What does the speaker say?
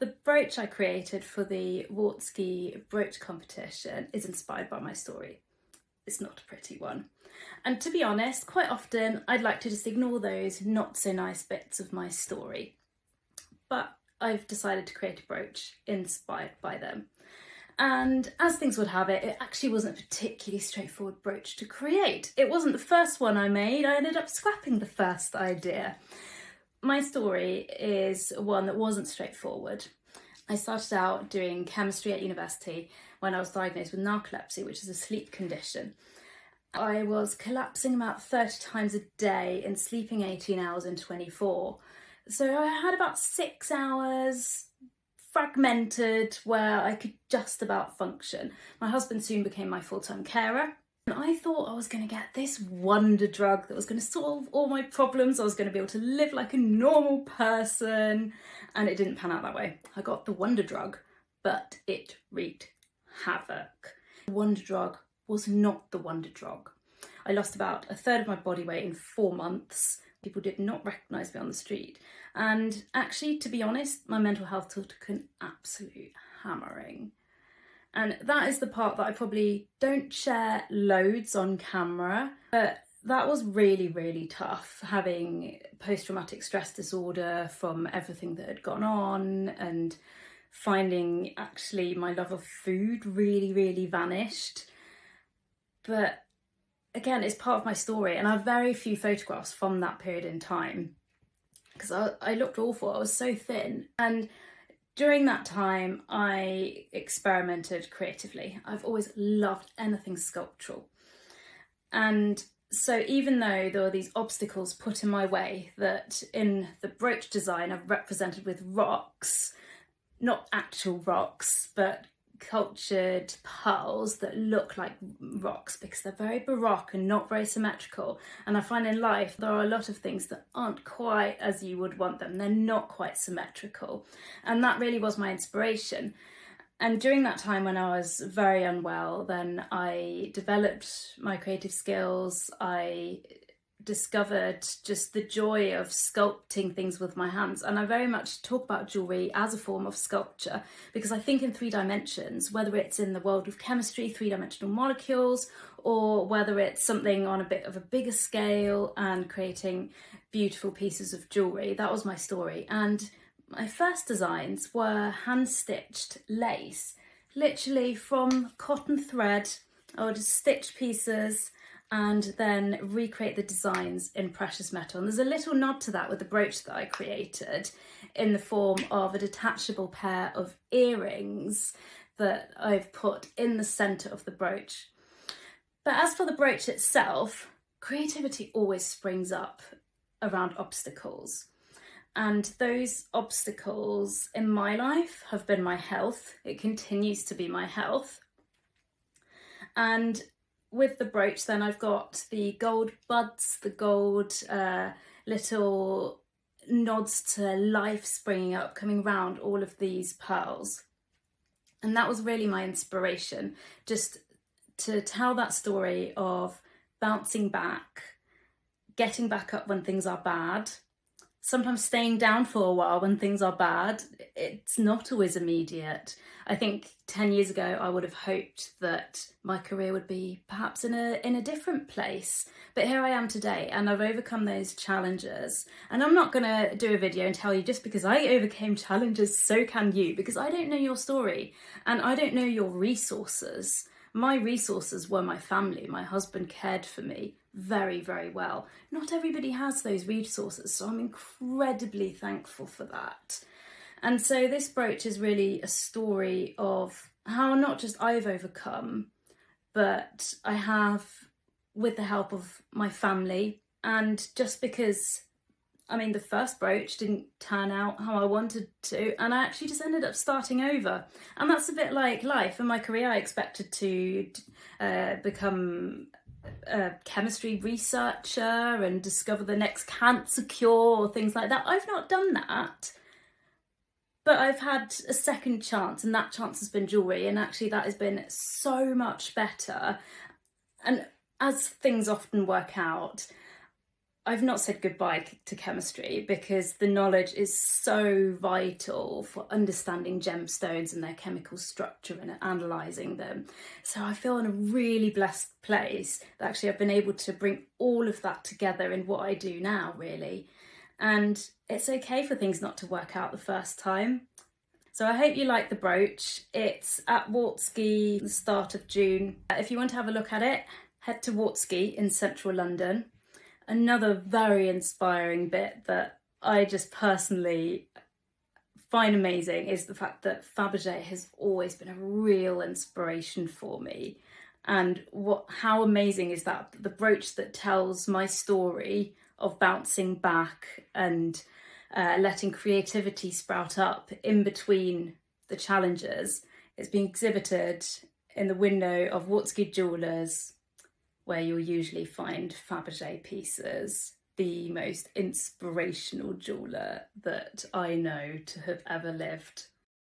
The brooch I created for the Wartski Brooch competition is inspired by my story. It's not a pretty one. And to be honest, quite often I'd like to just ignore those not so nice bits of my story. But I've decided to create a brooch inspired by them. And as things would have it, it actually wasn't a particularly straightforward brooch to create. It wasn't the first one I made. I ended up scrapping the first idea. My story is one that wasn't straightforward. I started out doing chemistry at university when I was diagnosed with narcolepsy, which is a sleep condition. I was collapsing about 30 times a day and sleeping 18 hours in 24. So I had about 6 hours fragmented where I could just about function. My husband soon became my full-time carer. And I thought I was going to get this wonder drug that was going to solve all my problems. I was going to be able to live like a normal person. And it didn't pan out that way. I got the wonder drug, but it wreaked havoc. The wonder drug was not the wonder drug. I lost about a third of my body weight in 4 months. People did not recognise me on the street. And actually, to be honest, my mental health took an absolute hammering. And that is the part that I probably don't share loads on camera, but that was really, really tough, having post-traumatic stress disorder from everything that had gone on, and finding actually my love of food really, really vanished. But again, it's part of my story, and I have very few photographs from that period in time because I looked awful. I was so thin. And during that time, I experimented creatively. I've always loved anything sculptural. And so even though there were these obstacles put in my way that in the brooch design I've represented with rocks, not actual rocks, but cultured pearls that look like rocks because they're very baroque and not very symmetrical. And I find in life there are a lot of things that aren't quite as you would want them. They're not quite symmetrical. And that really was my inspiration. And during that time when I was very unwell, then I developed my creative skills. I discovered just the joy of sculpting things with my hands, and I very much talk about jewellery as a form of sculpture because I think in 3 dimensions, whether it's in the world of chemistry, 3-dimensional molecules, or whether it's something on a bit of a bigger scale and creating beautiful pieces of jewellery. That was my story. And my first designs were hand-stitched lace, literally from cotton thread. I would just stitch pieces and then recreate the designs in precious metal. And there's a little nod to that with the brooch that I created in the form of a detachable pair of earrings that I've put in the centre of the brooch. But as for the brooch itself, creativity always springs up around obstacles. And those obstacles in my life have been my health. It continues to be my health. And with the brooch then I've got the gold buds, the gold little nods to life springing up, coming round all of these pearls. And that was really my inspiration, just to tell that story of bouncing back, getting back up when things are bad, sometimes staying down for a while when things are bad. It's not always immediate. I think 10 years ago I would have hoped that my career would be perhaps in a different place, but here I am today and I've overcome those challenges. And I'm not going to do a video and tell you just because I overcame challenges so can you, because I don't know your story and I don't know your resources. My resources were my family. My husband cared for me very, very well. Not everybody has those resources, so I'm incredibly thankful for that. And so this brooch is really a story of how not just I've overcome, but I have with the help of my family. And just because, I mean, the first brooch didn't turn out how I wanted to, and I actually just ended up starting over. And that's a bit like life. In my career, I expected to become a chemistry researcher and discover the next cancer cure or things like that. I've not done that. But I've had a second chance, and that chance has been jewellery, and actually that has been so much better. And as things often work out, I've not said goodbye to chemistry, because the knowledge is so vital for understanding gemstones and their chemical structure and analysing them. So I feel in a really blessed place that actually I've been able to bring all of that together in what I do now, really. And it's okay for things not to work out the first time. So I hope you like the brooch. It's at Wartski the start of June. If you want to have a look at it, head to Wartski in central London. Another very inspiring bit that I just personally find amazing is the fact that Fabergé has always been a real inspiration for me. And how amazing is that? The brooch that tells my story of bouncing back and letting creativity sprout up in between the challenges. It's being exhibited in the window of Wartski Jewellers, where you'll usually find Fabergé pieces, the most inspirational jeweller that I know to have ever lived.